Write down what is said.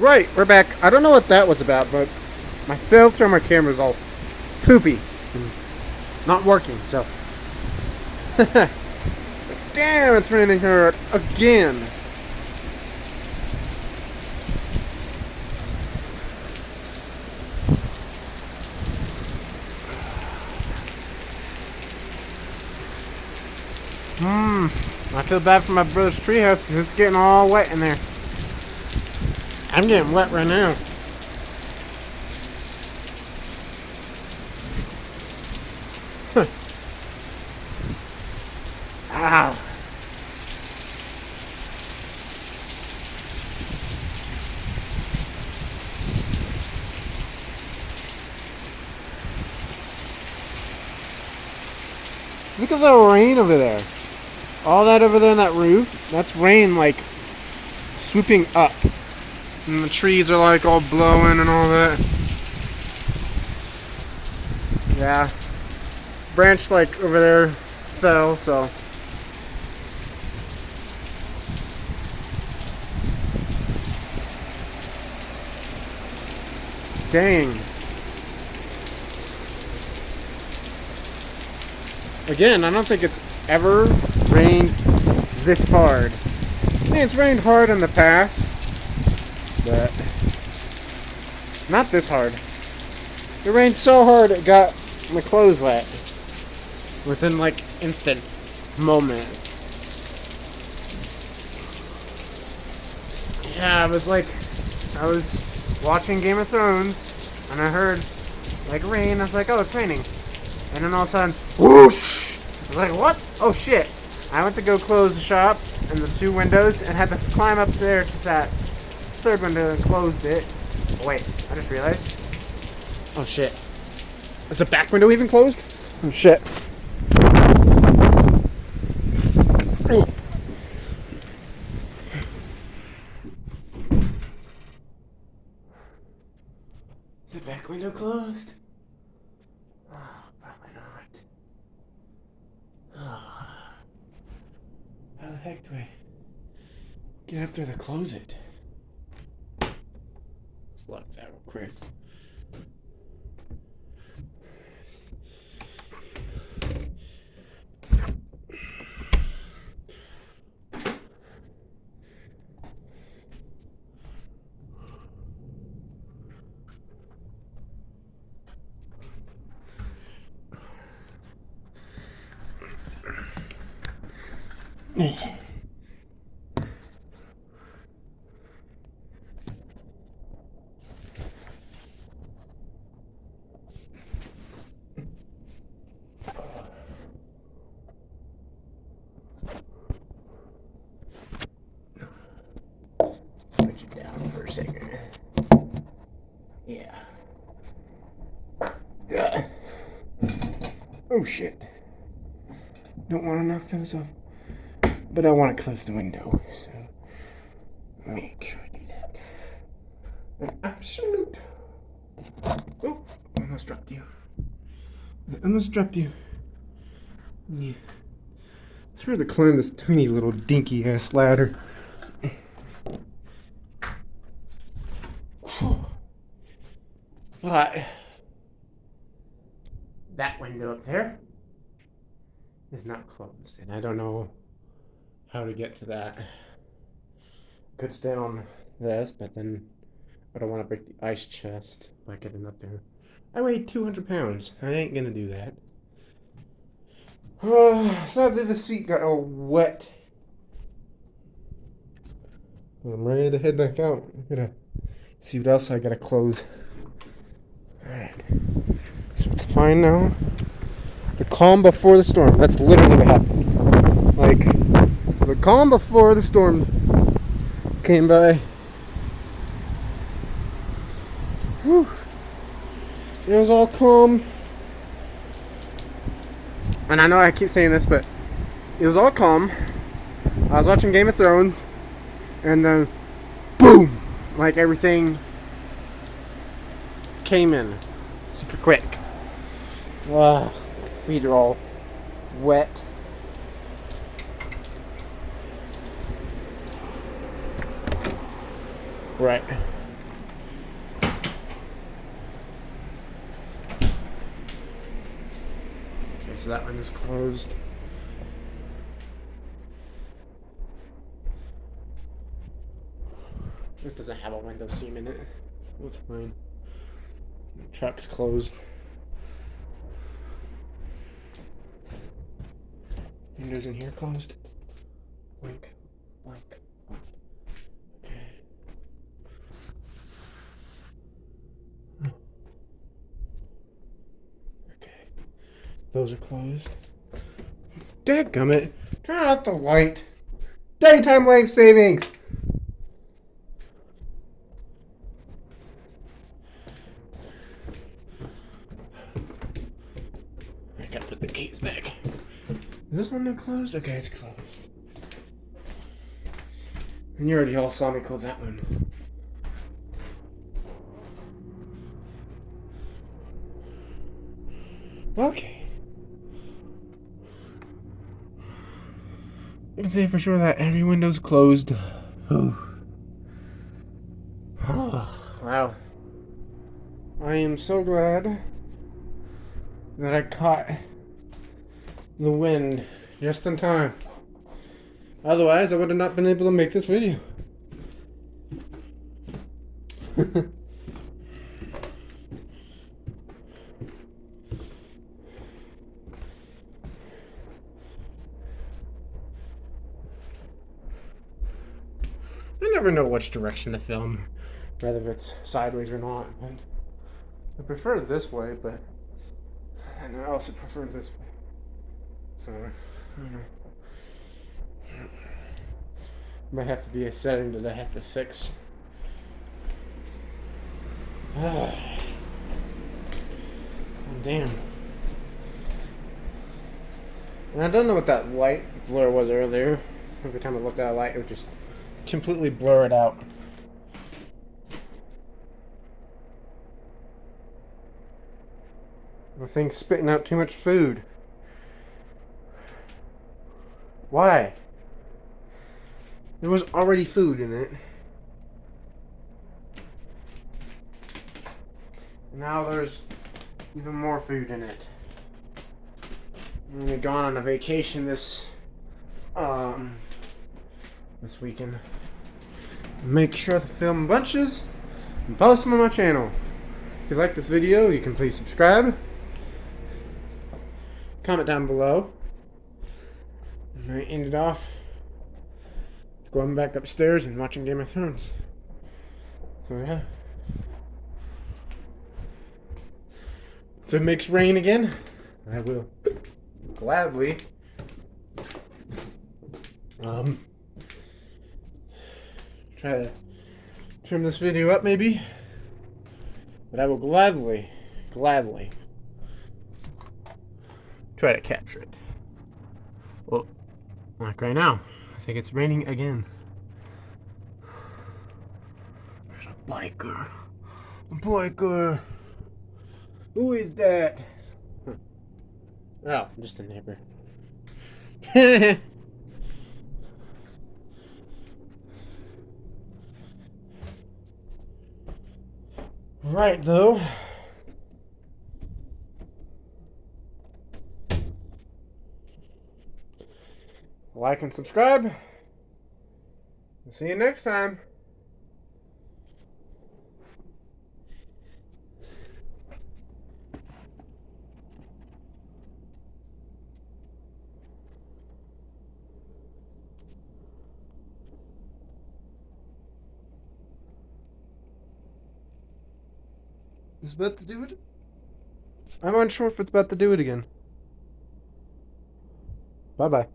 Right, we're back. I don't know what that was about, but my filter on my camera is all poopy and not working, so. Damn, it's raining here again. I feel bad for my brother's treehouse. It's getting all wet in there. I'm getting wet right now. Ow. Look at the rain over there. All that over there in that roof, that's rain like swooping up. And the trees are like all blowing and all that. Yeah. Branch like over there fell, so. Dang. Again, I don't think it's ever rained this hard. I mean, it's rained hard in the past, but not this hard. It rained so hard it got my clothes wet within like instant moment. Yeah, I was watching Game of Thrones and I heard like rain. I was like, oh, it's raining. And then all of a sudden, whoosh! I was like, what? Oh shit. I went to go close the shop and the two windows and had to climb up there to that third window and closed it. Oh, wait, I just realized. Oh shit. Is the back window even closed? Oh shit. Oh. Is the back window closed? Oh, probably not. Oh. How the heck do I get up there to close it? Let's lock that real quick. Switch it down for a second. Yeah. Oh shit. Don't want to knock those off. But I want to close the window, so make sure I do that. An absolute. Oh, I almost dropped you. I almost dropped you. Yeah. It's hard to climb this tiny little dinky ass ladder. But that window up there is not closed, and I don't know how to get to that. Could stand on this, but then I don't want to break the ice chest by getting up there. I weigh 200 pounds. I ain't gonna do that. Sadly, the seat got all wet. I'm ready to head back out. I'm gonna see what else I gotta close. Alright. So it's fine now. The calm before the storm. That's literally what happened. Like, the calm before the storm came by. Whew. It was all calm. And I know I keep saying this, but it was all calm. I was watching Game of Thrones, and then boom! Like everything came in super quick. Feet are all wet. Right. So that one is closed. This doesn't have a window seam in it. That's fine. The truck's closed. Windows in here closed. Blink, blink, blink. Okay. Okay. Those are closed. Dadgummit. Turn out the light. Daytime life savings. I gotta put the keys back. Is this one closed? Okay, it's closed. And you already all saw me close that one. Okay. I can say for sure that every window's closed. Oh, wow. I am so glad that I caught the wind just in time. Otherwise, I would have not been able to make this video. I never know which direction to film, whether it's sideways or not. But I prefer this way, and I also prefer this way. So, I don't know. Might have to be a setting that I have to fix. Damn. And I don't know what that light blur was earlier. Every time I looked at a light, it would just completely blur it out. The thing's spitting out too much food. Why? There was already food in it. Now there's even more food in it. I'm gonna be gone on a vacation this weekend. Make sure to film bunches and post them on my channel. If you like this video, you can please subscribe. Comment down below. And I end it off going back upstairs and watching Game of Thrones. So yeah. If it makes rain again, I will gladly try to trim this video up maybe. But I will gladly try to capture it. Well, like right now, I think it's raining again. There's a biker. A biker. Who is that? Oh, just a neighbor. Right, though. Like and subscribe. We'll see you next time. It's about to do it? I'm unsure if it's about to do it again. Bye-bye.